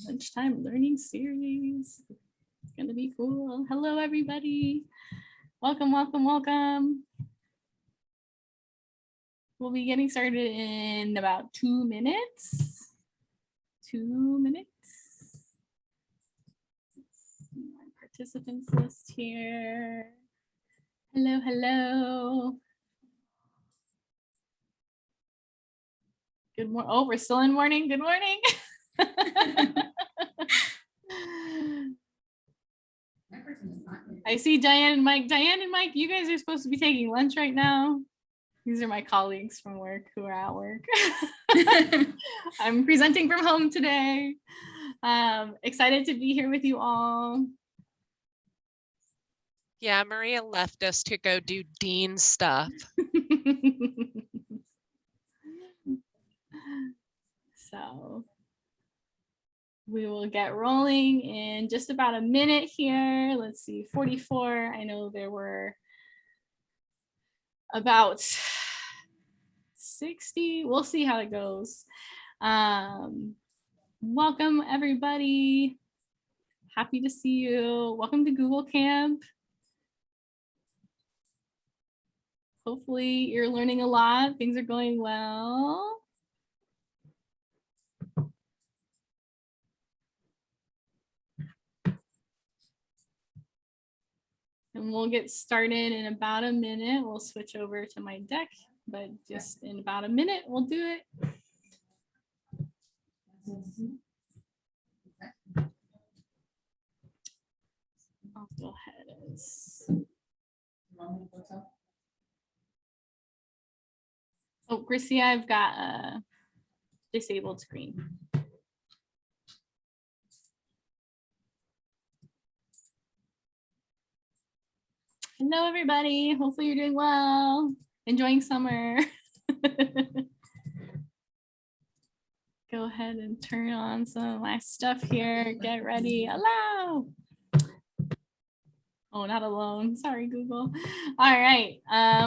Lunchtime learning series. It's gonna be cool. Hello, everybody. Welcome, welcome, welcome. We'll be getting started in about 2 minutes. 2 minutes. My participants list here. Hello, hello. Good morning. Oh, we're still in morning. Good morning. I see Diane and Mike. Diane and Mike, you guys are supposed to be taking lunch right now. These are my colleagues from work who are at work. I'm presenting from home today. Excited to be here with you all. Yeah, Maria left us to go do Dean stuff. So we will get rolling in just about a minute here. Let's see, 44. I know there were about 60. We'll see how it goes. Welcome, everybody. Happy to see you. Welcome to Google Camp. Hopefully you're learning a lot. Things are going well. And we'll get started in about a minute. We'll switch over to my deck, but just in about a minute, we'll do it. I'll go ahead and... Oh, Chrissy, I've got a disabled screen. Hello, everybody. Hopefully you're doing well. Enjoying summer. Go ahead and turn on some of my stuff here. Get ready. Allow. Oh, not alone. Sorry, Google. All right.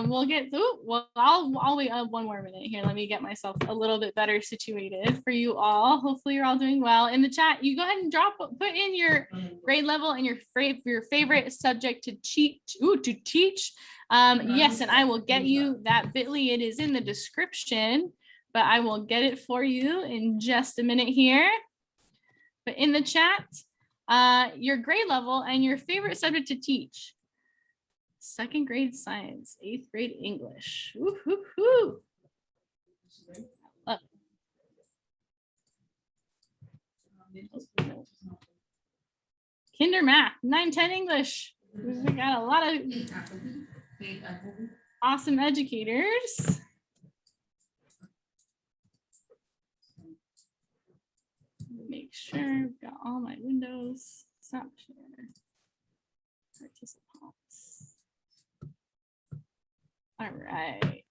We'll get. Well, I'll wait one more minute here. Let me get myself a little bit better situated for you all. Hopefully, you're all doing well. In the chat, you go ahead and put in your grade level and your favorite subject to teach. Yes, and I will get you that bit.ly. It is in the description, but I will get it for you in just a minute here. But in the chat, your grade level and your favorite subject to teach. 2nd grade science, 8th grade English. Woo-hoo-hoo. Kinder math, 9-10 English. We got a lot of awesome educators. Make sure I've got all my windows. Stop share. Participants. All right.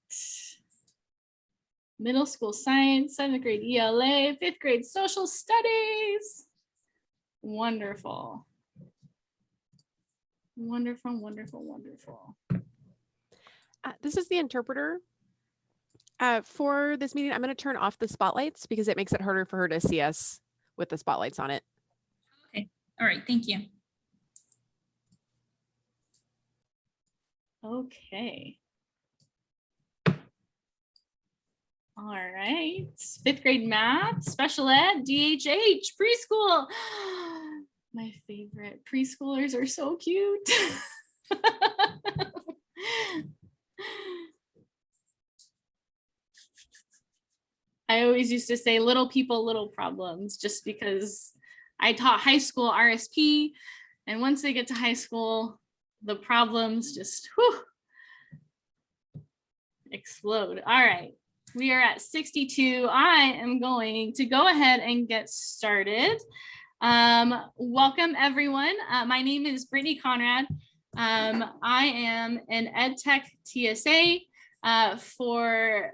Middle school science, 7th grade ELA, 5th grade social studies. Wonderful. Wonderful, wonderful, wonderful. This is the interpreter. For this meeting, I'm going to turn off the spotlights because it makes it harder for her to see us with the spotlights on it. Okay. All right. Thank you. Okay. All right. 5th grade math, special ed, DHH, preschool. My favorite. Preschoolers are so cute. I always used to say little people, little problems, just because I taught high school RSP. And once they get to high school, the problems just explode. All right. We are at 62. I am going to go ahead and get started. Welcome, everyone. My name is Brittany Conrad. I am an EdTech TSA for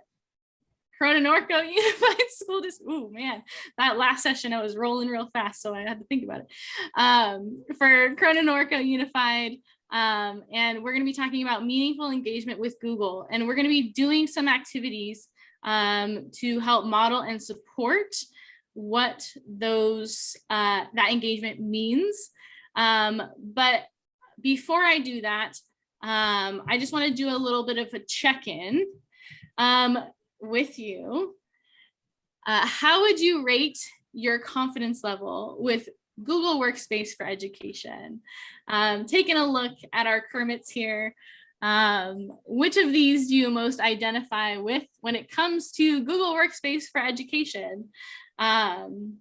Chromebooks Unified School District. Oh man, that last session I was rolling real fast, so I had to think about it. For Chromebooks Unified, and we're going to be talking about meaningful engagement with Google, and we're going to be doing some activities to help model and support what those that engagement means. But before I do that, I just want to do a little bit of a check-in with you. How would you rate your confidence level with Google Workspace for Education? Taking a look at our Kermits here, which of these do you most identify with when it comes to Google Workspace for Education? And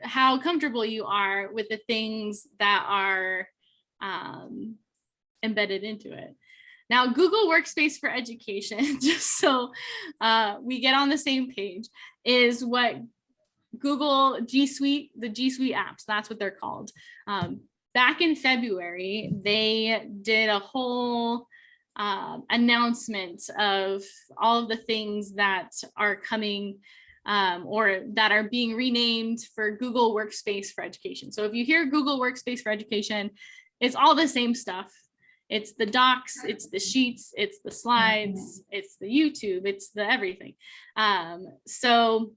how comfortable you are with the things that are embedded into it. Now, Google Workspace for Education, just so we get on the same page, is what Google G Suite, the G Suite apps, that's what they're called. Back in February, they did a whole announcement of all of the things that are coming or that are being renamed for Google Workspace for Education. So if you hear Google Workspace for Education, it's all the same stuff. It's the docs, it's the sheets, it's the slides, it's the YouTube, it's the everything. So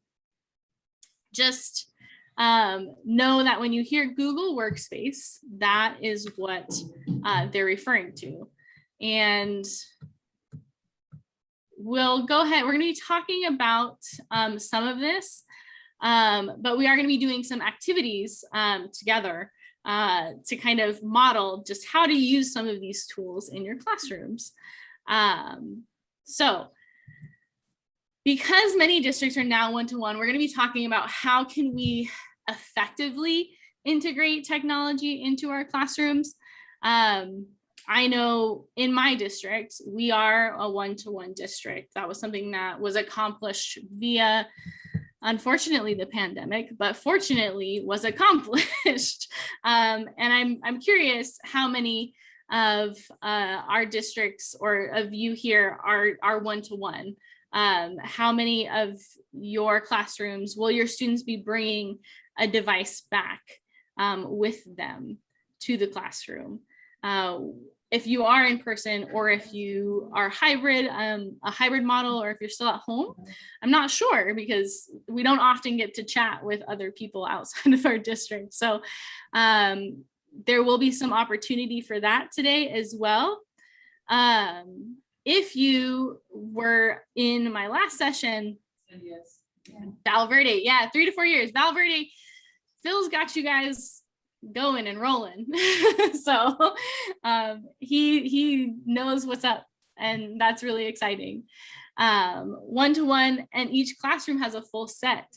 just know that when you hear Google Workspace, that is what they're referring to. And we'll go ahead, we're going to be talking about some of this, but we are going to be doing some activities together to kind of model just how to use some of these tools in your classrooms. So because many districts are now one-to-one, we're going to be talking about how can we effectively integrate technology into our classrooms. I know in my district, we are a one-to-one district. That was something that was accomplished via, unfortunately, the pandemic, but fortunately was accomplished. And I'm curious how many of our districts or of you here are one-to-one. How many of your classrooms will your students be bringing a device back with them to the classroom? If you are in person, or if you are hybrid, a hybrid model, or if you're still at home, I'm not sure because we don't often get to chat with other people outside of our district. So there will be some opportunity for that today as well. If you were in my last session, yes. Val Verde, yeah, 3 to 4 years. Val Verde, Phil's got you guys going and rolling. So he knows what's up, and that's really exciting. One-to-one, and each classroom has a full set.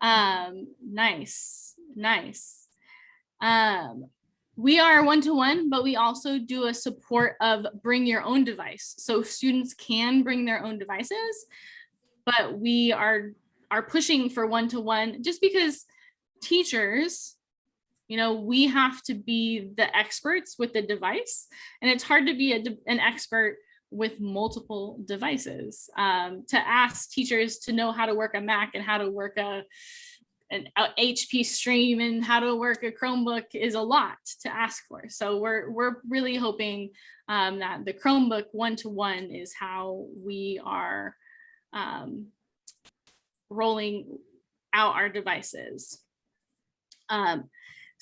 Nice. We are one-to-one, but we also do a support of bring your own device. So students can bring their own devices, but we are pushing for one-to-one just because teachers, you know, we have to be the experts with the device, and it's hard to be an expert with multiple devices. To ask teachers to know how to work a Mac and how to work an HP stream and how to work a Chromebook is a lot to ask for. So we're really hoping that the Chromebook one-to-one is how we are rolling out our devices.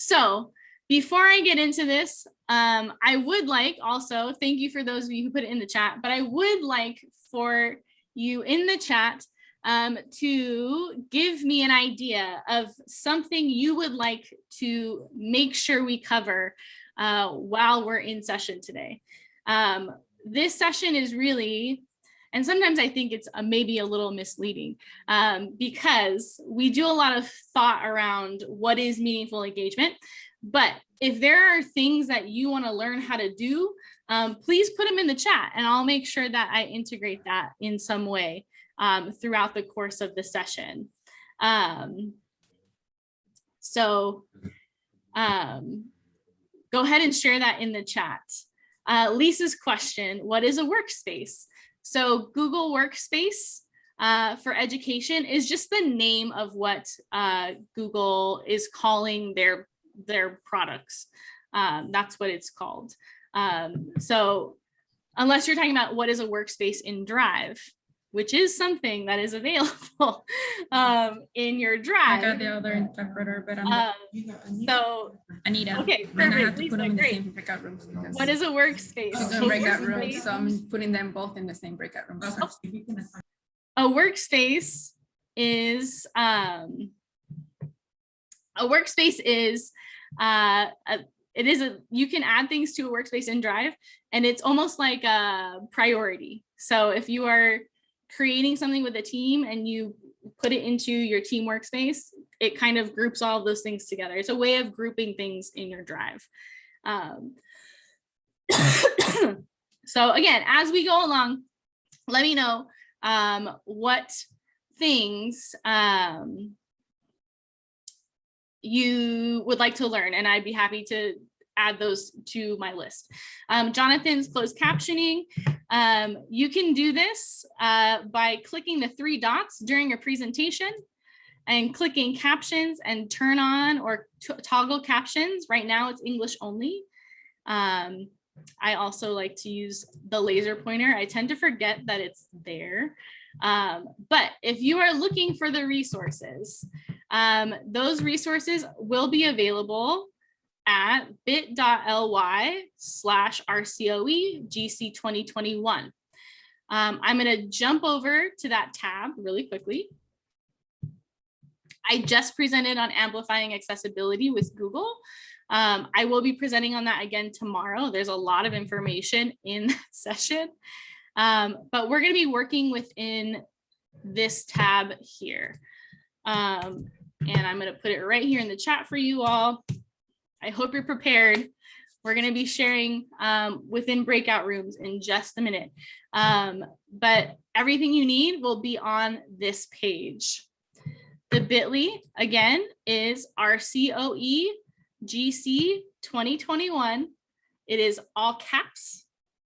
So before I get into this, I would like also, thank you for those of you who put it in the chat, but I would like for you in the chat to give me an idea of something you would like to make sure we cover while we're in session today. This session is really, and sometimes I think it's maybe a little misleading because we do a lot of thought around what is meaningful engagement. But if there are things that you want to learn how to do, please put them in the chat, and I'll make sure that I integrate that in some way throughout the course of the session. So go ahead and share that in the chat. Lisa's question, what is a workspace? So Google Workspace for Education is just the name of what Google is calling their products. That's what it's called. So unless you're talking about what is a workspace in Drive, which is something that is available in your I drive. got the other interpreter, but So, Anita. okay, And I have perfect. to Lisa, put them in the great. same breakout rooms because What is a workspace? it's a breakout room, so I'm putting them both in the same breakout room. A workspace is you can add things to a workspace in Drive, and it's almost like a priority. So if you are creating something with a team and you put it into your team workspace, it kind of groups all of those things together. It's a way of grouping things in your Drive. So again, as we go along, let me know what things you would like to learn, and I'd be happy to add those to my list. Jonathan's closed captioning. You can do this by clicking the 3 dots during your presentation and clicking captions and turn on or toggle captions. Right now it's English only. I also like to use the laser pointer. I tend to forget that it's there. But if you are looking for the resources, those resources will be available at bit.ly/RCOE GC 2021. I'm going to jump over to that tab really quickly. I just presented on amplifying accessibility with Google. I will be presenting on that again tomorrow. There's a lot of information in that session, but we're going to be working within this tab here. And I'm going to put it right here in the chat for you all. I hope you're prepared. We're going to be sharing within breakout rooms in just a minute. But everything you need will be on this page. The bit.ly, again, is RCOE GC 2021. It is all caps.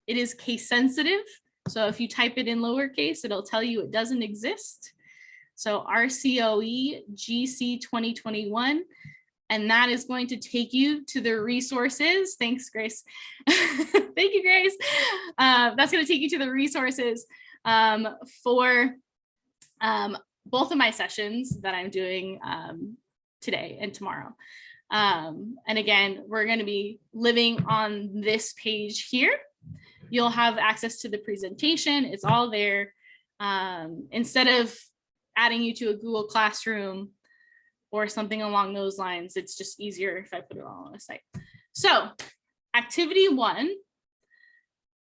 It is case sensitive. So if you type it in lowercase, it'll tell you it doesn't exist. So RCOE GC 2021. And that is going to take you to the resources. Thanks, Grace. Thank you, Grace. That's going to take you to the resources for both of my sessions that I'm doing today and tomorrow. And again, we're going to be living on this page here. You'll have access to the presentation. It's all there. Instead of adding you to a Google Classroom or something along those lines, it's just easier if I put it all on a site. So activity 1,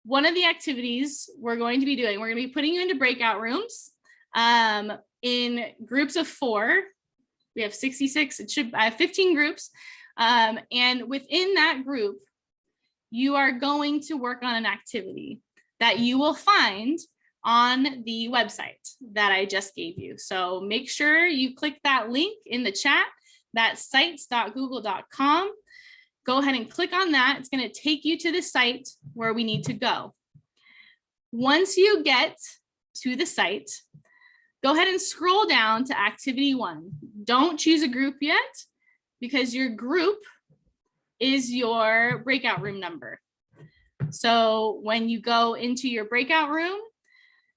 one of the activities we're going to be doing, we're going to be putting you into breakout rooms in groups of 4. We have 66, I have 15 groups. And within that group, you are going to work on an activity that you will find on the website that I just gave you. So make sure you click that link in the chat, that's sites.google.com. Go ahead and click on that. It's going to take you to the site where we need to go. Once you get to the site, go ahead and scroll down to activity 1. Don't choose a group yet because your group is your breakout room number. So when you go into your breakout room,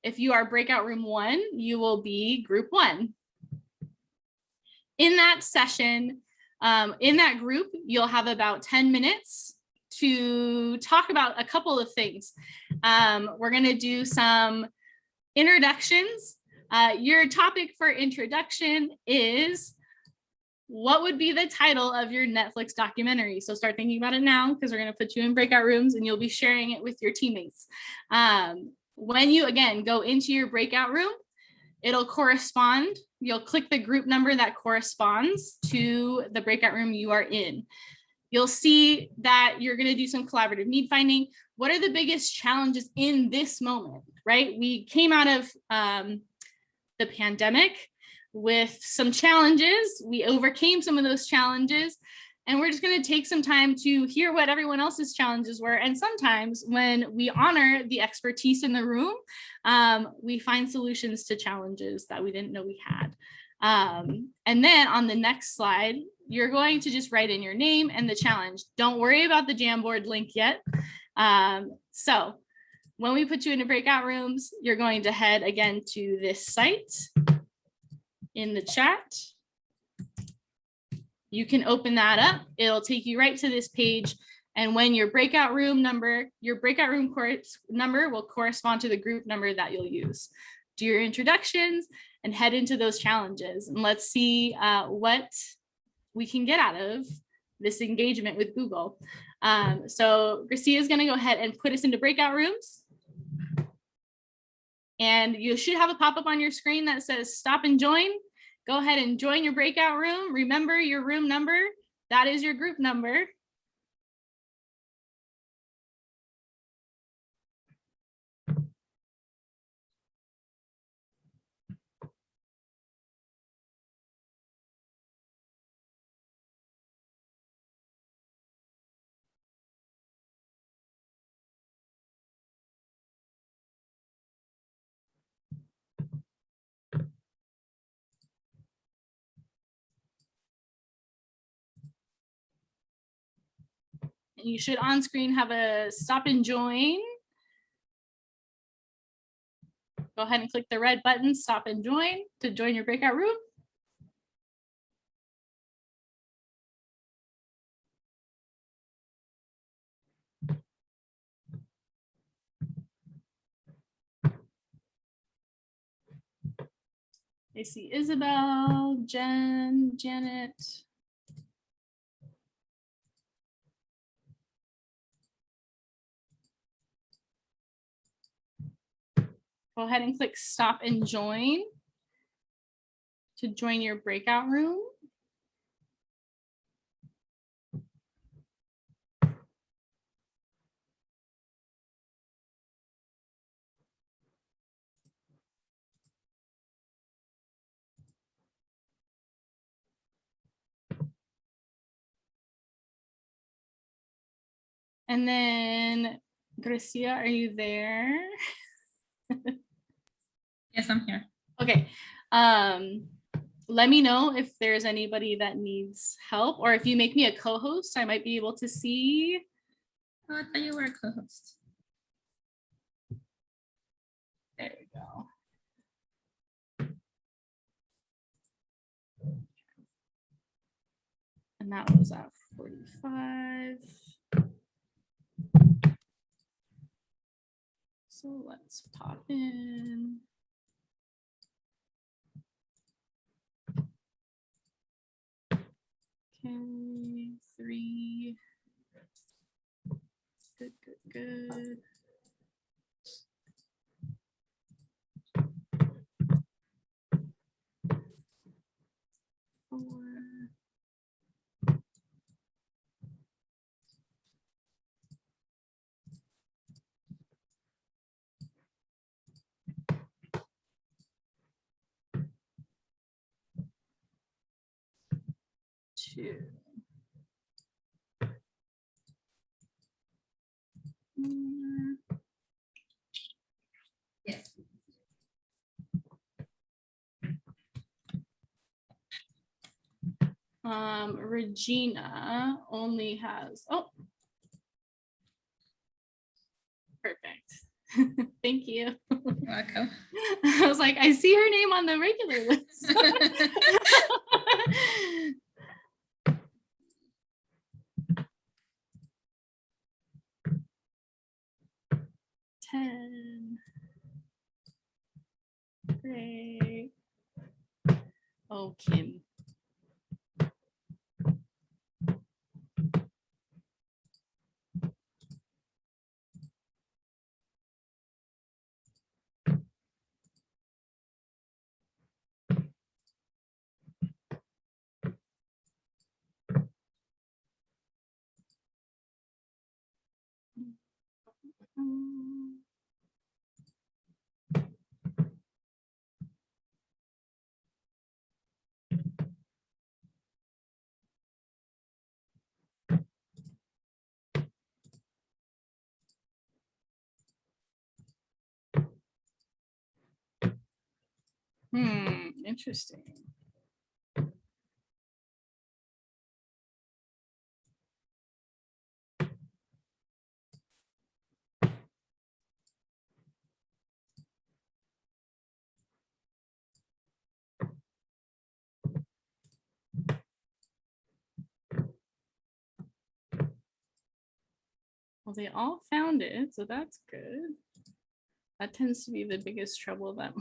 if you are breakout room 1, you will be group 1. In that session, in that group, you'll have about 10 minutes to talk about a couple of things. We're going to do some introductions. Your topic for introduction is, what would be the title of your Netflix documentary? So start thinking about it now, because we're going to put you in breakout rooms and you'll be sharing it with your teammates. When you, again, go into your breakout room, it'll correspond. You'll click the group number that corresponds to the breakout room you are in. You'll see that you're going to do some collaborative need finding. What are the biggest challenges in this moment, right? We came out of the pandemic with some challenges. We overcame some of those challenges, and we're just going to take some time to hear what everyone else's challenges were. And sometimes when we honor the expertise in the room, we find solutions to challenges that we didn't know we had. And then on the next slide, you're going to just write in your name and the challenge. Don't worry about the Jamboard link yet. So when we put you into breakout rooms, you're going to head again to this site in the chat. You can open that up. It'll take you right to this page. And when your breakout room course number will correspond to the group number that you'll use. Do your introductions and head into those challenges. And let's see what we can get out of this engagement with Google. So Gracia is going to go ahead and put us into breakout rooms. And you should have a pop-up on your screen that says stop and join. Go ahead and join your breakout room. Remember your room number. That is your group number. And you should on screen have a stop and join. Go ahead and click the red button, stop and join to join your breakout room. I see Isabel, Jen, Janet. Go ahead and click stop and join to join your breakout room. And then Gracia, are you there? Yes, I'm here. Okay. Let me know if there's anybody that needs help, or if you make me a co-host, I might be able to see. Oh, I thought you were a co-host. There we go. And that was at 45. So let's pop in. Okay, 3. Good, good, good. Four. Two. Yes. Regina only has, oh, perfect. Thank you. You're welcome. I was like, I see her name on the regular list. 10. Great. Oh, Kim. Interesting. Well, they all found it, so that's good. That tends to be the biggest trouble that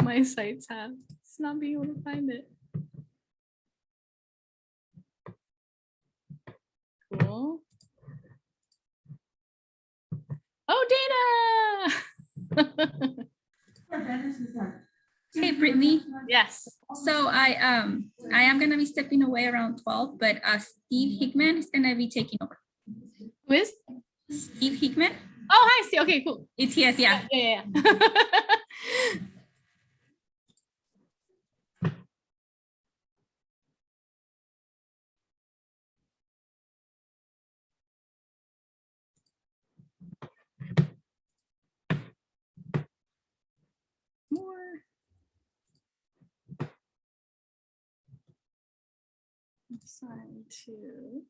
my sites have. It's not being able to find it. Cool. Oh, Dana! Hey, Brittany. Yes. So I am gonna be stepping away around 12, but Steve Hickman is gonna be taking over. Who is? Steve Hickman? Oh, hi, Steve. Okay, cool. It's yes, yeah. Yeah. More. Assign to.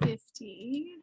$50.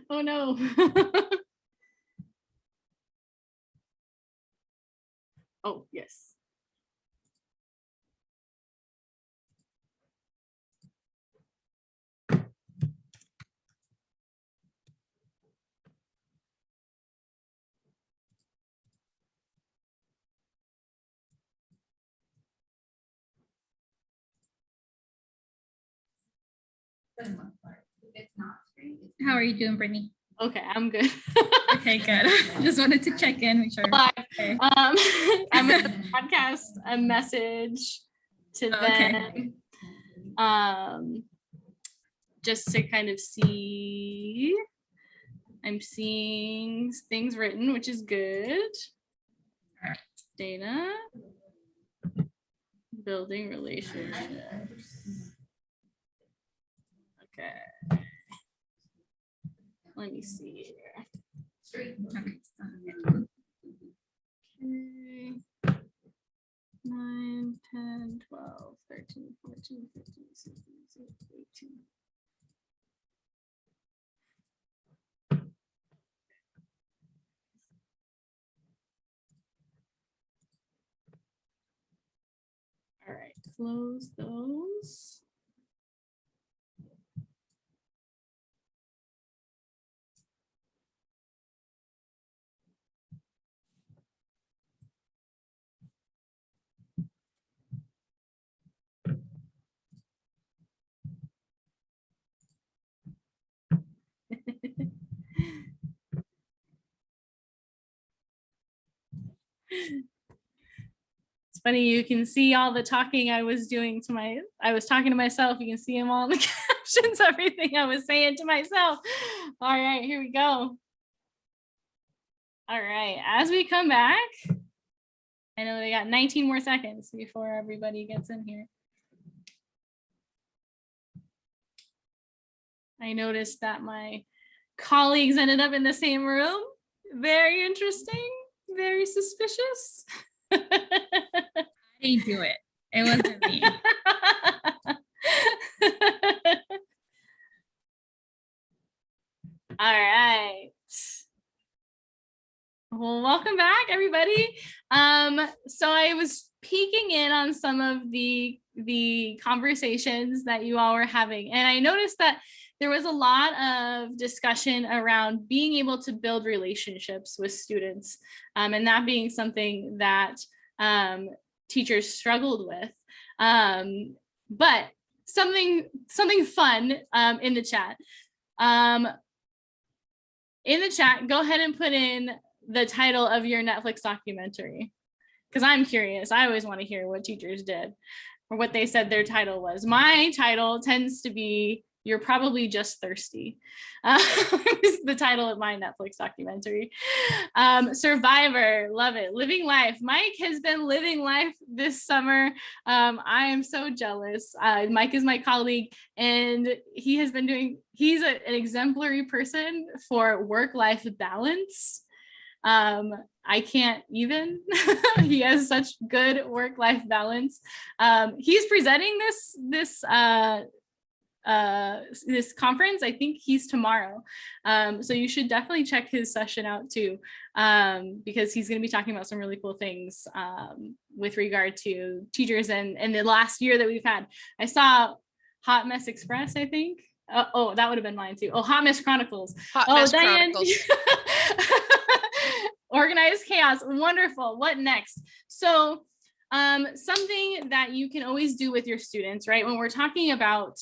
Oh no. Oh, yes. How are you doing, Brittany? Okay, I'm good. Okay, good. Just wanted to check in, make sure. Live. Okay. I'm gonna podcast a message to Okay. them. Just to kind of see. I'm seeing things written, which is good. Alright. Dana. Building relationships. Okay. Let me see here. Okay. Okay. 9, 10, 12, 13, 14, 15, 16, 17, 18. All right, close those. It's funny, you can see all the talking I was doing to I was talking to myself. You can see them all in the captions, everything I was saying to myself. All right, here we go. All right, as we come back, I know they got 19 more seconds before everybody gets in here. I noticed that my colleagues ended up in the same room. Very interesting, very suspicious. I didn't do it. It wasn't me. All right. Well, welcome back, everybody. So I was peeking in on some of the conversations that you all were having, and I noticed that there was a lot of discussion around being able to build relationships with students, and that being something that teachers struggled with. But something fun in the chat. In the chat, go ahead and put in the title of your Netflix documentary, because I'm curious. I always want to hear what teachers did or what they said their title was. My title tends to be "You're Probably Just Thirsty." Is the title of my Netflix documentary. Survivor, love it. Living life. Mike has been living life this summer. I am so jealous. Mike is my colleague, and he's an exemplary person for work-life balance. I can't even. He has such good work-life balance. He's presenting this conference. I think he's tomorrow. So you should definitely check his session out too, because he's going to be talking about some really cool things with regard to teachers and the last year that we've had. I saw Hot Mess Express, I think. Oh, that would have been mine too. Oh, Hot Mess Chronicles. Hot Mess Diane. Chronicles. Organized chaos. Wonderful. What next? So something that you can always do with your students, right? When we're talking about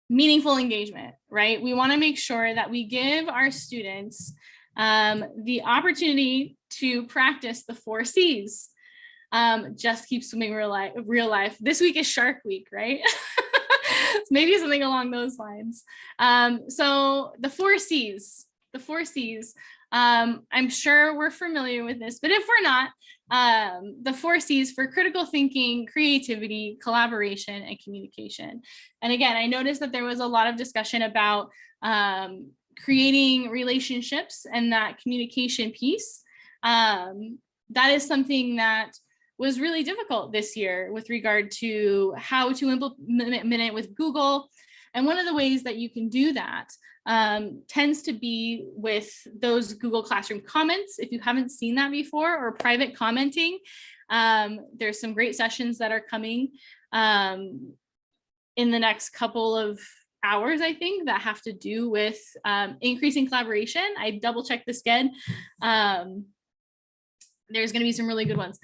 meaningful engagement, right? We want to make sure that we give our students the opportunity to practice the 4 C's. Just keep swimming real life. This week is Shark Week, right? Maybe something along those lines. So the 4 C's. The 4 C's. I'm sure we're familiar with this, but if we're not, the 4 C's for critical thinking, creativity, collaboration, and communication. And again, I noticed that there was a lot of discussion about creating relationships and that communication piece. That is something that was really difficult this year with regard to how to implement it with Google. And one of the ways that you can do that tends to be with those Google Classroom comments. If you haven't seen that before, or private commenting, there's some great sessions that are coming in the next couple of hours, I think, that have to do with increasing collaboration. I double checked the sched. There's going to be some really good ones.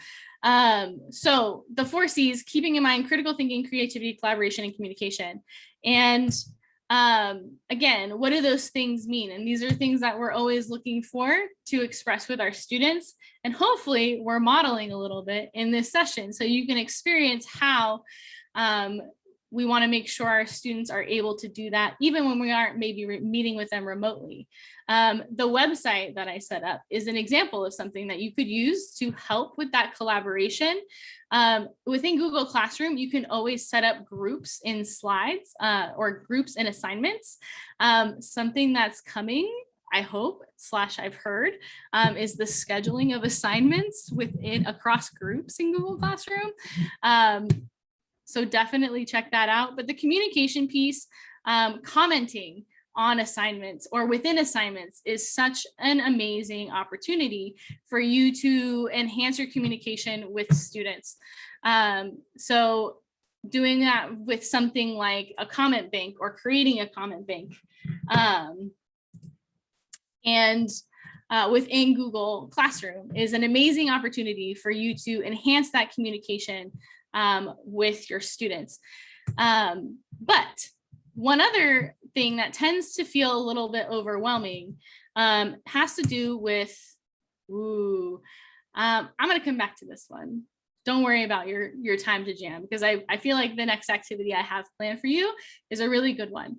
So the 4 C's, keeping in mind critical thinking, creativity, collaboration, and communication. And again, what do those things mean? And these are things that we're always looking for to express with our students. And hopefully we're modeling a little bit in this session so you can experience how we want to make sure our students are able to do that, even when we aren't maybe meeting with them remotely. The website that I set up is an example of something that you could use to help with that collaboration. Within Google Classroom, you can always set up groups in slides or groups in assignments. Something that's coming, I hope, / I've heard, is the scheduling of assignments across groups in Google Classroom. So definitely check that out. But the communication piece, commenting on assignments or within assignments, is such an amazing opportunity for you to enhance your communication with students. So doing that with something like a comment bank or creating a comment bank. And within Google Classroom is an amazing opportunity for you to enhance that communication with your students. But one other thing that tends to feel a little bit overwhelming has to do with, I'm going to come back to this one. Don't worry about your time to jam, because I feel like the next activity I have planned for you is a really good one.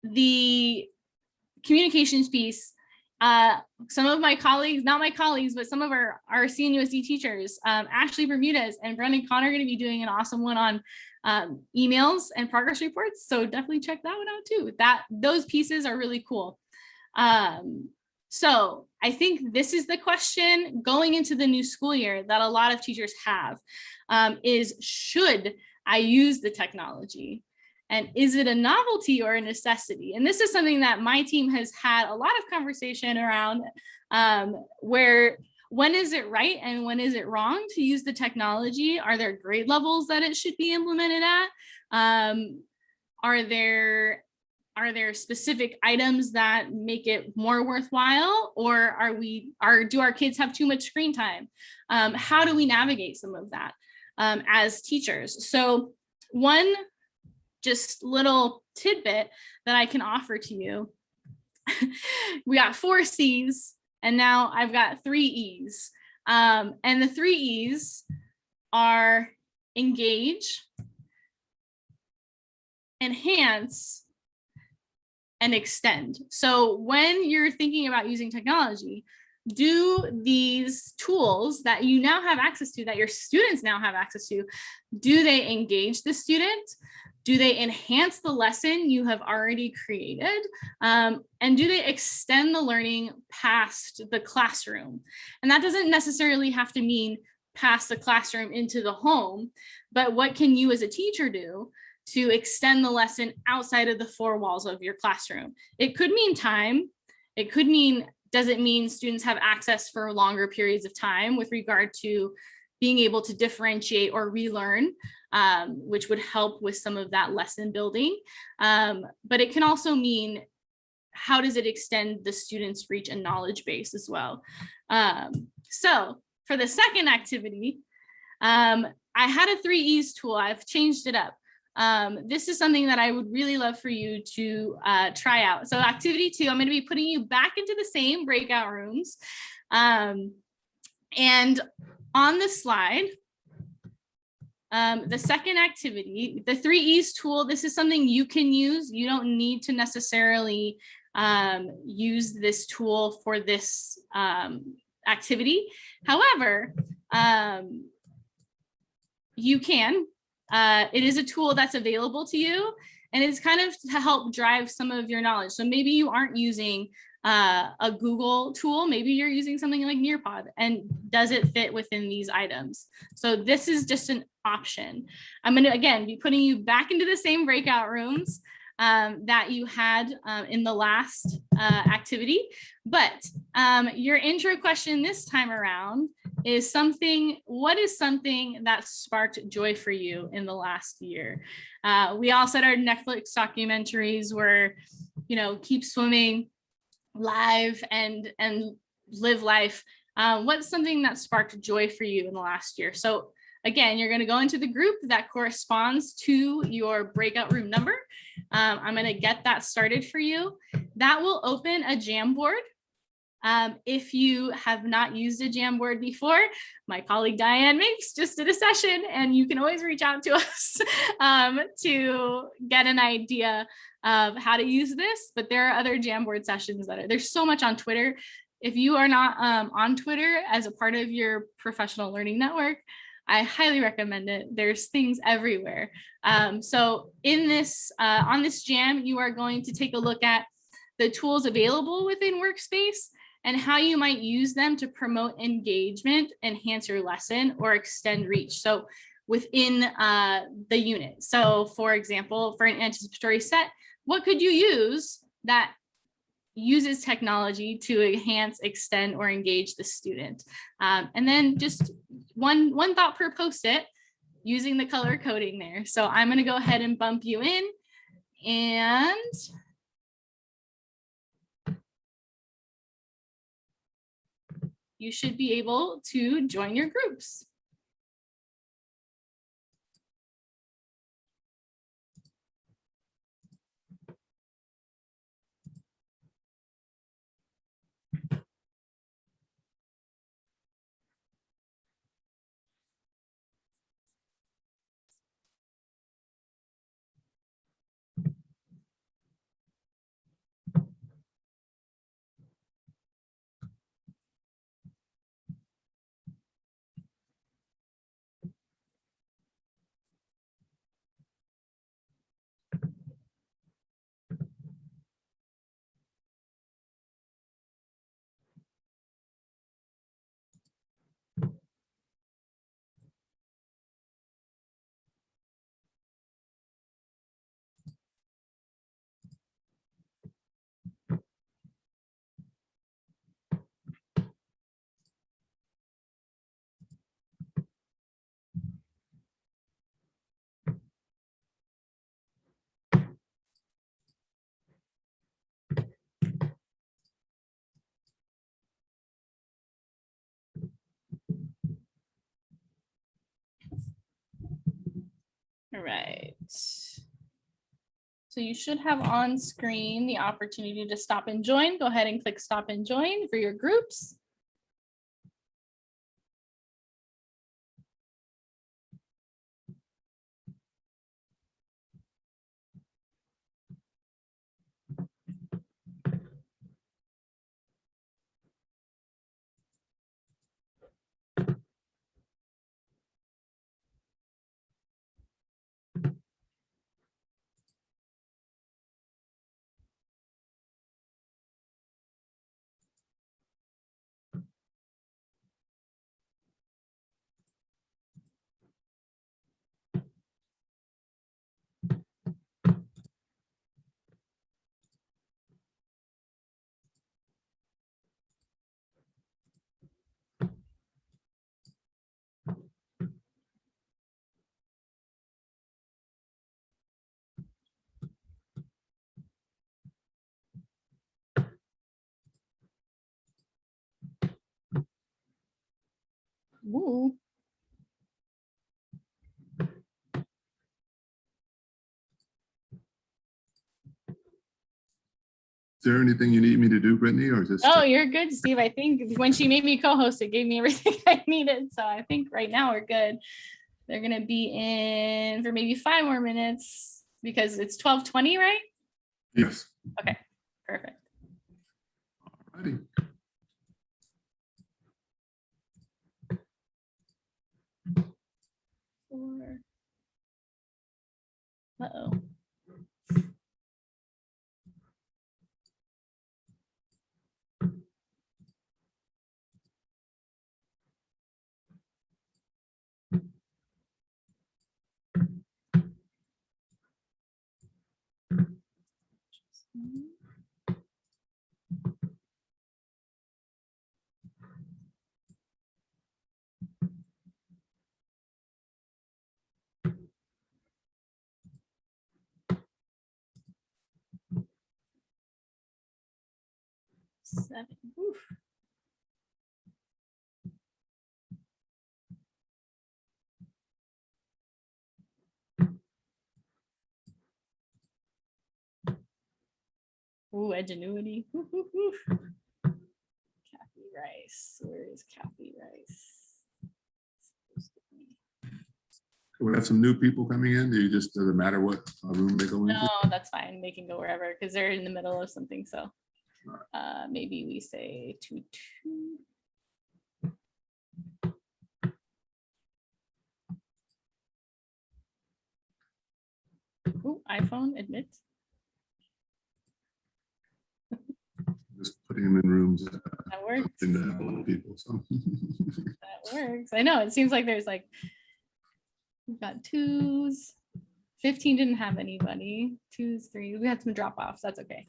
The communications piece, some of my colleagues, not my colleagues, but some of our CNUSD teachers, Ashley Bermudez and Brendan Connor, are going to be doing an awesome one on emails and progress reports. So definitely check that one out too. Those pieces are really cool. So I think this is the question going into the new school year that a lot of teachers have, is should I use the technology? And is it a novelty or a necessity? And this is something that my team has had a lot of conversation around, where when is it right and when is it wrong to use the technology? Are there grade levels that it should be implemented at? Are there specific items that make it more worthwhile, or do our kids have too much screen time? How do we navigate some of that as teachers? So one just little tidbit that I can offer to you. We got 4 C's and now I've got 3 E's. And the 3 E's are engage, enhance, and extend. So when you're thinking about using technology, do these tools that you now have access to, that your students now have access to, do they engage the student? Do they enhance the lesson you have already created? And do they extend the learning past the classroom? And that doesn't necessarily have to mean past the classroom into the home, but what can you as a teacher do to extend the lesson outside of the 4 walls of your classroom? It could mean time. It could mean, does it mean students have access for longer periods of time with regard to being able to differentiate or relearn, which would help with some of that lesson building. But it can also mean, how does it extend the students' reach and knowledge base as well? So for the second activity, I had a 3 E's tool. I've changed it up. This is something that I would really love for you to try out. So activity 2, I'm going to be putting you back into the same breakout rooms. And on the slide, the second activity, the 3 E's tool, this is something you can use. You don't need to necessarily use this tool for this activity. However, you can. It is a tool that's available to you, and it's kind of to help drive some of your knowledge. So maybe you aren't using a Google tool. Maybe you're using something like Nearpod, and does it fit within these items? So this is just an option. I'm going to, again, be putting you back into the same breakout rooms that you had in the last activity. But your intro question this time around is what is something that sparked joy for you in the last year? We all said our Netflix documentaries were, Keep Swimming, Live, and Live Life. What's something that sparked joy for you in the last year? So again, you're going to go into the group that corresponds to your breakout room number. I'm going to get that started for you. That will open a Jamboard. If you have not used a Jamboard before, my colleague Diane Mapes just did a session, and you can always reach out to us to get an idea of how to use this. But there are other Jamboard sessions there's so much on Twitter. If you are not on Twitter as a part of your professional learning network, I highly recommend it. There's things everywhere. So in this, on this jam, you are going to take a look at the tools available within Workspace and how you might use them to promote engagement, enhance your lesson, or extend reach. So within the unit. So for example, for an anticipatory set, what could you use that uses technology to enhance, extend, or engage the student? And then just one thought per post-it using the color coding there. So I'm going to go ahead and bump you in, and you should be able to join your groups. All right. So you should have on screen the opportunity to stop and join. Go ahead and click stop and join for your groups. Ooh. Is there anything you need me to do, Brittany, or just? Oh, you're good, Steve. I think when she made me co-host, it gave me everything I needed. So I think right now we're good. They're going to be in for maybe 5 more minutes because it's 12:20, right? Yes. Okay, perfect. All righty. Uh-oh. 7. Oof. Ooh, ingenuity. Oof, oof, oof. Kathy Rice. Where is Kathy Rice? We have some new people coming in. Do you just, doesn't matter what room they go into? No, that's fine. They can go wherever because they're in the middle of something. So maybe we say 2-2. Ooh, iPhone, admit. Just putting them in rooms. That works. In the old people, so. That works. I know. It seems like there's like, we've got 2s. 15 didn't have anybody. 2s, 3. We had some drop offs. That's okay.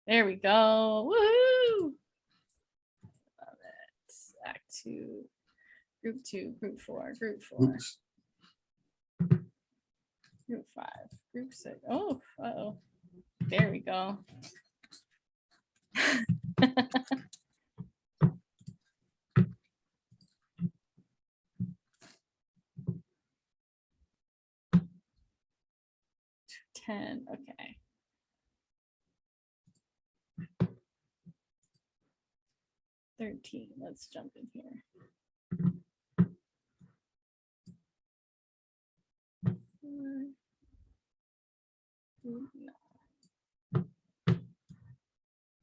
There we go. Woohoo! Love it. Act 2, group 2, group 4, group 4, Oops. group 5, group 6. Oh, uh-oh. There we go. Ten. Okay. $13. Let's jump in here. 4, 8, 9.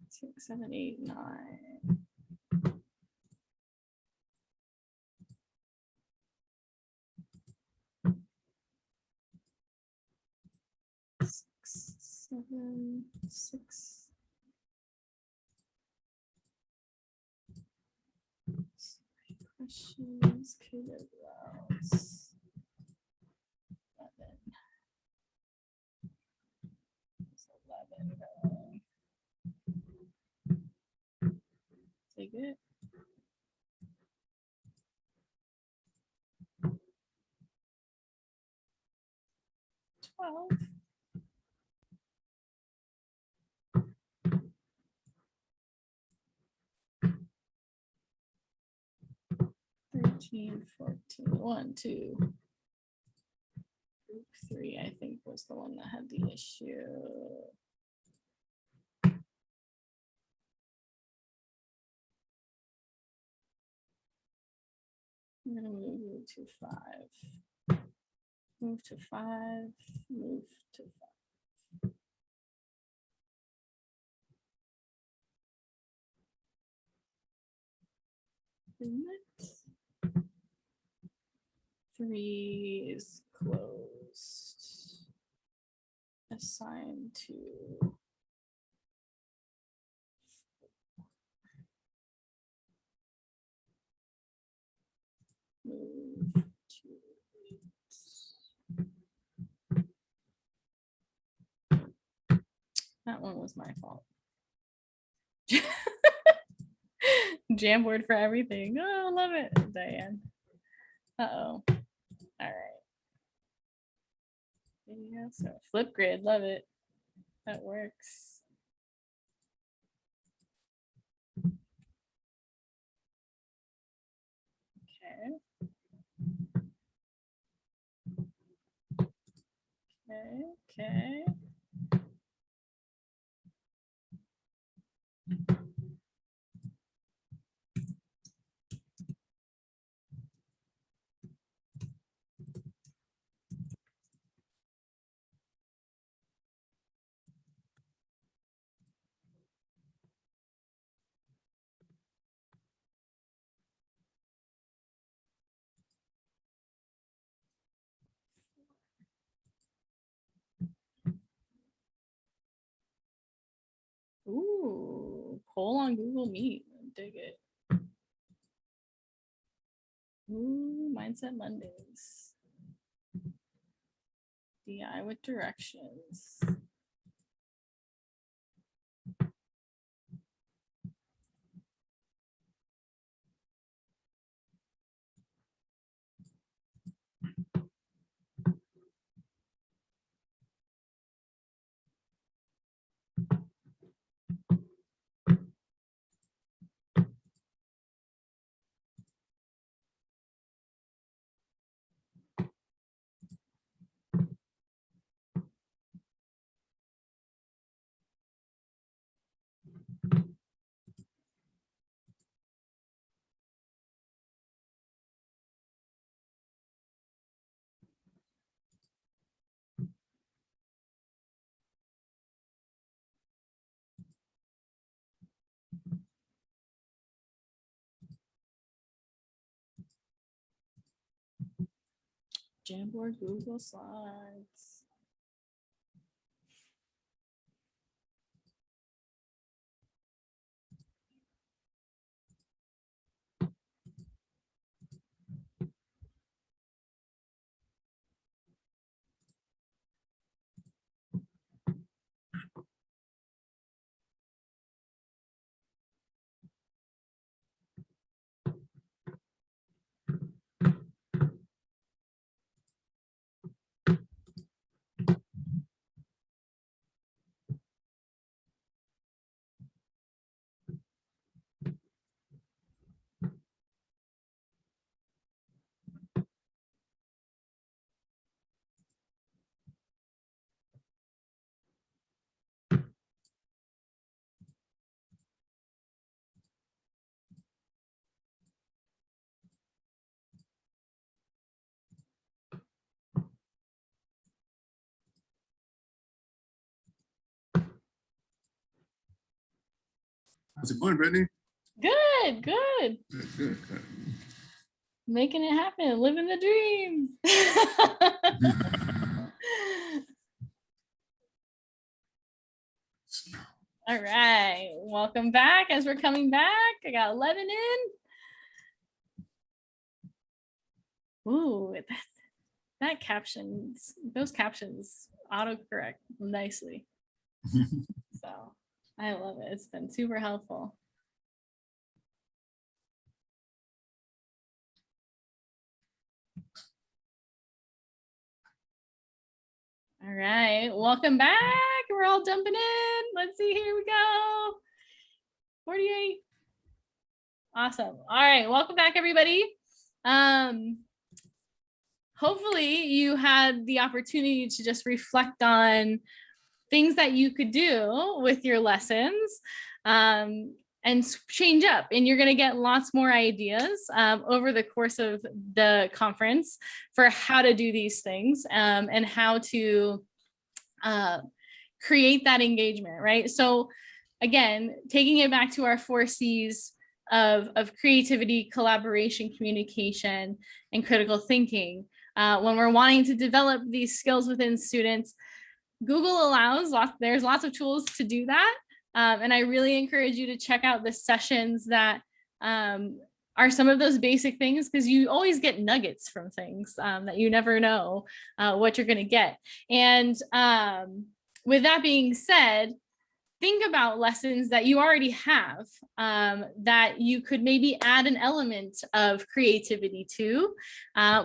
6, 7, 8, 9. Six, 7, 6. Questions, creative routes. 11. 11 going. Take it. 12. 13, 14. 1, 2. Group 3, I think, was the one that had the issue. I'm gonna move you to 5. Move to 5. Move to 5. Limit. 3 is closed. Assign to. Move to 8. That one was my fault. Jamboard for everything. Oh, I love it, Diane. Uh-oh. All right. Yeah, so flip grid, love it. That works. Okay. Okay. Ooh, poll on Google Meet. Dig it. Ooh, Mindset Mondays. DI with directions. Jamboard Google Slides. How's it going, Brittany? Good, good. Good, good, good. Making it happen, living the dream. All right, welcome back. As we're coming back, I got 11 in. Ooh, that captions, those captions autocorrect nicely. So I love it. It's been super helpful. All right, welcome back. We're all jumping in. Let's see, here we go. 48. Awesome. All right, welcome back, everybody. Hopefully you had the opportunity to just reflect on things that you could do with your lessons and change up, and you're going to get lots more ideas over the course of the conference for how to do these things and how to create that engagement, right? So again, taking it back to our 4 C's of creativity, collaboration, communication, and critical thinking. When we're wanting to develop these skills within students, Google allows there's lots of tools to do that. And I really encourage you to check out the sessions that are some of those basic things, because you always get nuggets from things that you never know what you're going to get. And with that being said, think about lessons that you already have that you could maybe add an element of creativity to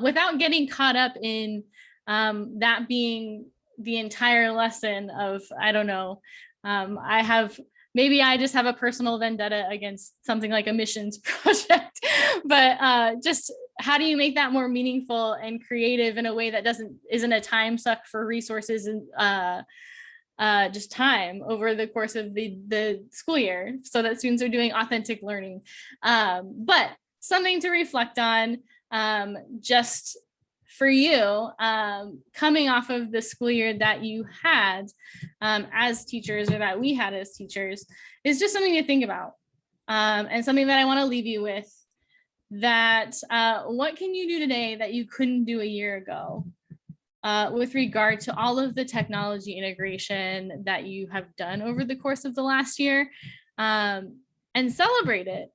without getting caught up in that being the entire lesson of, I don't know, maybe I just have a personal vendetta against something like a missions project, but just how do you make that more meaningful and creative in a way that isn't a time suck for resources and just time over the course of the school year, so that students are doing authentic learning. But something to reflect on just for you coming off of the school year that you had as teachers, or that we had as teachers, is just something to think about and something that I want to leave you with, that what can you do today that you couldn't do a year ago with regard to all of the technology integration that you have done over the course of the last year, and celebrate it.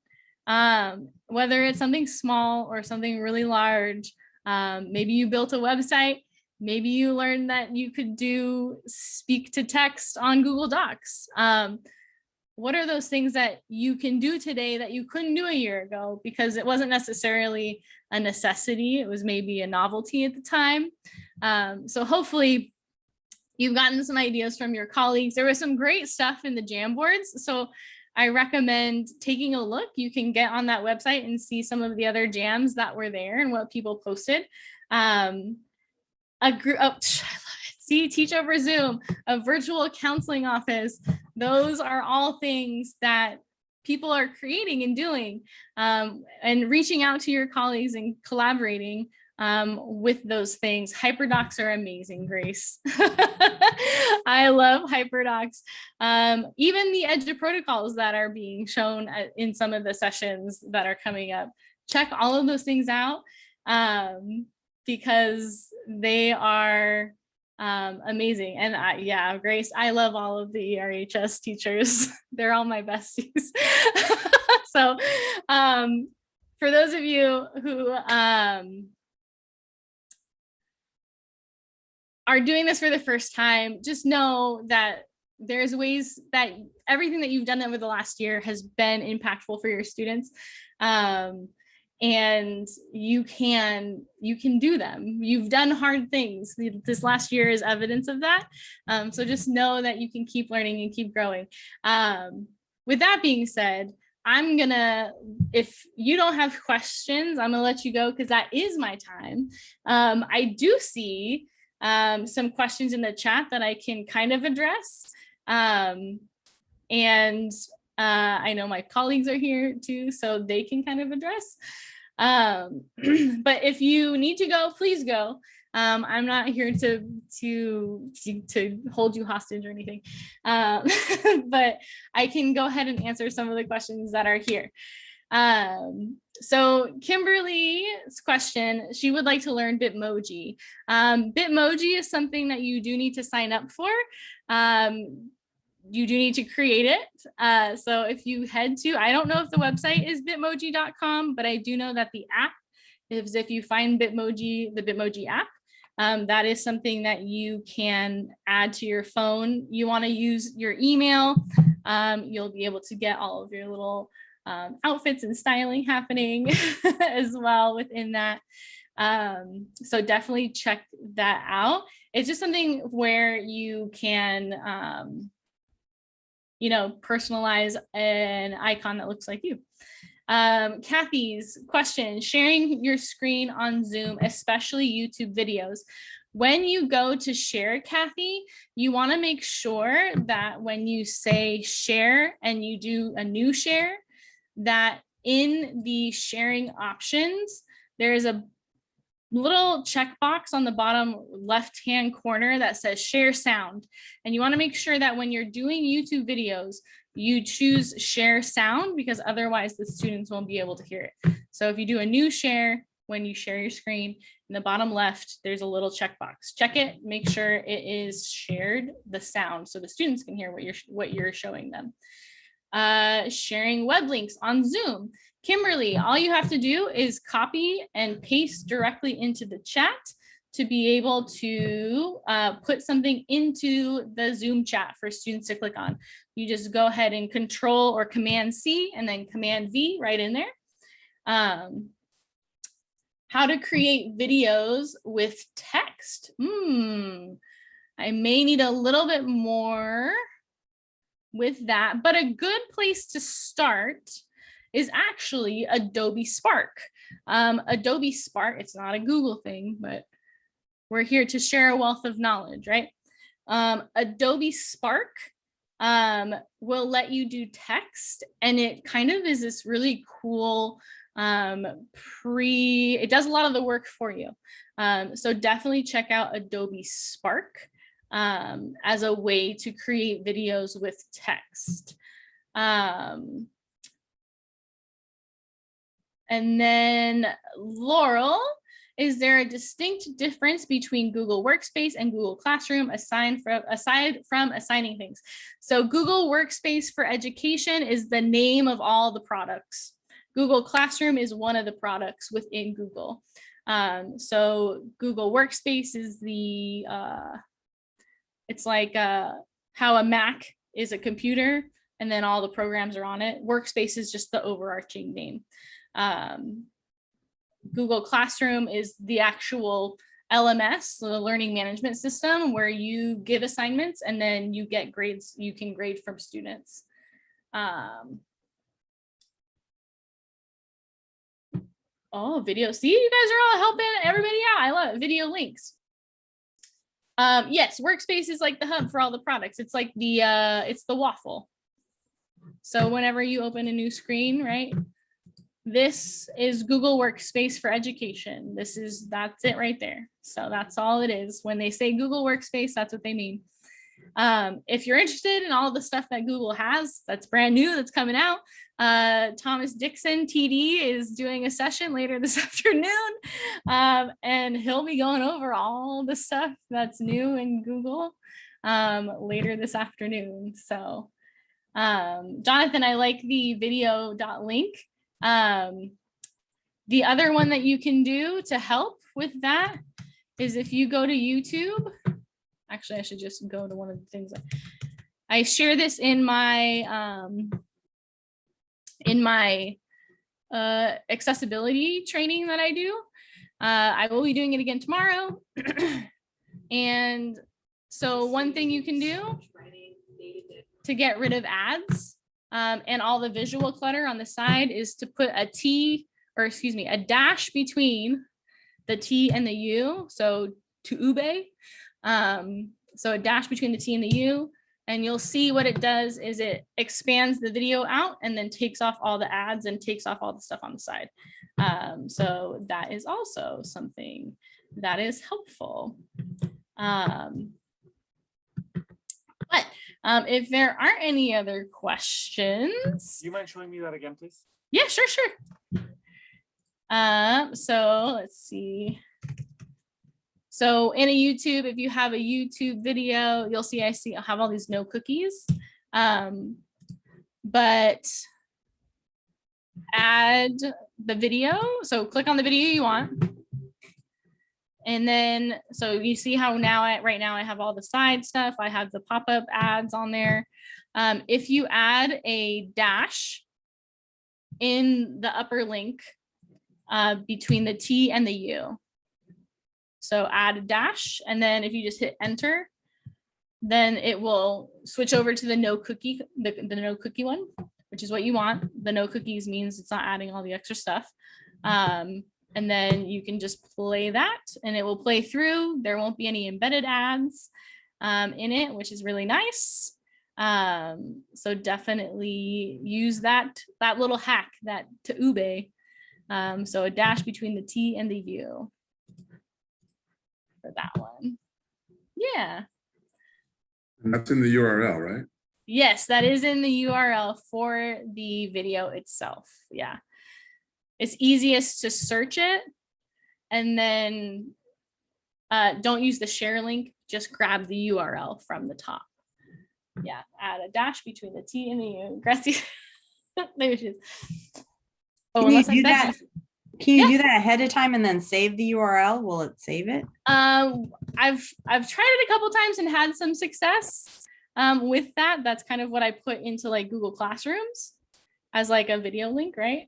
Whether it's something small or something really large. Maybe you built a website. Maybe you learned that you could do speak to text on Google Docs. What are those things that you can do today that you couldn't do a year ago because it wasn't necessarily a necessity? It was maybe a novelty at the time. So hopefully you've gotten some ideas from your colleagues. There was some great stuff in the Jamboards, so I recommend taking a look. You can get on that website and see some of the other jams that were there and what people posted. A group, I love it. See, Teach Over Zoom, a virtual counseling office. Those are all things that people are creating and doing, and reaching out to your colleagues and collaborating with those things. Hyperdocs are amazing, Grace. I love Hyperdocs. Even the EDGE protocols that are being shown in some of the sessions that are coming up. Check all of those things out. because they are amazing. And yeah, Grace, I love all of the ERHS teachers. They're all my besties. So for those of you who are doing this for the first time, just know that there's ways that everything that you've done over the last year has been impactful for your students. And you can do them. You've done hard things. This last year is evidence of that. So just know that you can keep learning and keep growing. With that being said, I'm gonna, if you don't have questions, I'm gonna let you go because that is my time. I do see some questions in the chat that I can kind of address. And I know my colleagues are here too, so they can kind of address. But if you need to go, please go. I'm not here to hold you hostage or anything. But I can go ahead and answer some of the questions that are here. So Kimberly's question, she would like to learn Bitmoji. Bitmoji is something that you do need to sign up for. You do need to create it. So if you head to, I don't know if the website is bitmoji.com, but I do know that the app is, if you find Bitmoji, the Bitmoji app, that is something that you can add to your phone. You want to use your email. You'll be able to get all of your little outfits and styling happening as well within that. So definitely check that out. It's just something where you can, you know, personalize an icon that looks like you. Kathy's question, sharing your screen on Zoom, especially YouTube videos. When you go to share, Kathy, you want to make sure that when you say share and you do a new share, that in the sharing options, there is a little checkbox on the bottom left-hand corner that says share sound. And you want to make sure that when you're doing YouTube videos, you choose share sound, because otherwise the students won't be able to hear it. So if you do a new share, when you share your screen, in the bottom left, there's a little checkbox. Check it, make sure it is shared, the sound, so the students can hear what you're showing them. Sharing web links on Zoom. Kimberly, all you have to do is copy and paste directly into the chat to be able to put something into the Zoom chat for students to click on. You just go ahead and Control or Command C and then Command V right in there. How to create videos with text. I may need a little bit more with that, but a good place to start is actually Adobe Spark. Adobe Spark, it's not a Google thing, but we're here to share a wealth of knowledge, right? Adobe Spark will let you do text, and it kind of is this really cool it does a lot of the work for you. So definitely check out Adobe Spark as a way to create videos with text. And then Laurel, is there a distinct difference between Google Workspace and Google Classroom aside from assigning things? So Google Workspace for Education is the name of all the products. Google Classroom is one of the products within Google. So Google Workspace is the, it's like how a Mac is a computer and then all the programs are on it. Workspace is just the overarching name. Google Classroom is the actual LMS, so the learning management system, where you give assignments and then you get grades, you can grade from students. Oh, video. See, you guys are all helping everybody out. I love it. Video links. Yes, Workspace is like the hub for all the products. It's like the it's the waffle. So whenever you open a new screen, right? This is Google Workspace for Education. That's it right there. So that's all it is. When they say Google Workspace, that's what they mean. If you're interested in all the stuff that Google has, that's brand new, that's coming out. Thomas Dixon, TD, is doing a session later this afternoon, and he'll be going over all the stuff that's new in Google later this afternoon. So, Jonathan, I like the video.link. The other one that you can do to help with that is if you go to YouTube. Actually, I should just go to one of the things I share this in my accessibility training that I do. I will be doing it again tomorrow. And so one thing you can do to get rid of ads and all the visual clutter on the side is to put a dash between the T and the U. So to ube. So a dash between the T and the U, and you'll see what it does is it expands the video out and then takes off all the ads and takes off all the stuff on the side. So that is also something that is helpful. But if there aren't any other questions. Do you mind showing me that again, please? Yeah, sure. So let's see. So in a YouTube, if you have a YouTube video, you'll see I have all these no cookies. But add the video. So click on the video you want. And then, so you see how right now I have all the side stuff. I have the pop-up ads on there. If you add a dash in the upper link between the T and the U. So add a dash, and then if you just hit enter, then it will switch over to the no cookie, the no cookie one, which is what you want. The no cookies means it's not adding all the extra stuff. And then you can just play that and it will play through. There won't be any embedded ads in it, which is really nice. So definitely use that little hack, that to ube. So a dash between the T and the U for that one. Yeah. And that's in the URL, right? Yes, that is in the URL for the video itself. Yeah. It's easiest to search it and then don't use the share link, just grab the URL from the top. Yeah, add a dash between the T and the U. Gracias. There she is. Oh, Can you unless I do bet that? you- Can you Yeah. do that ahead of time and then save the URL? Will it save it? I've tried it a couple times and had some success with that. That's kind of what I put into like Google Classrooms as like a video link, right?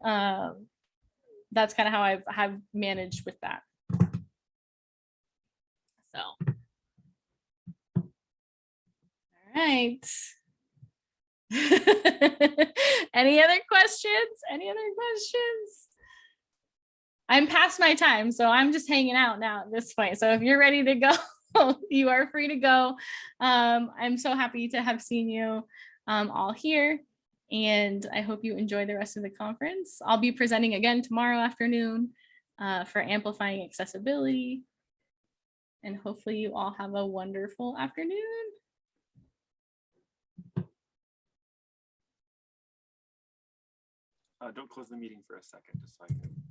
That's kind of how I've managed with that. So, all right. Any other questions? Any other questions? I'm past my time, so I'm just hanging out now at this point. So if you're ready to go, you are free to go. I'm so happy to have seen you all here. And I hope you enjoy the rest of the conference. I'll be presenting again tomorrow afternoon for amplifying accessibility. And hopefully you all have a wonderful afternoon. Don't close the meeting for a second, just so I can.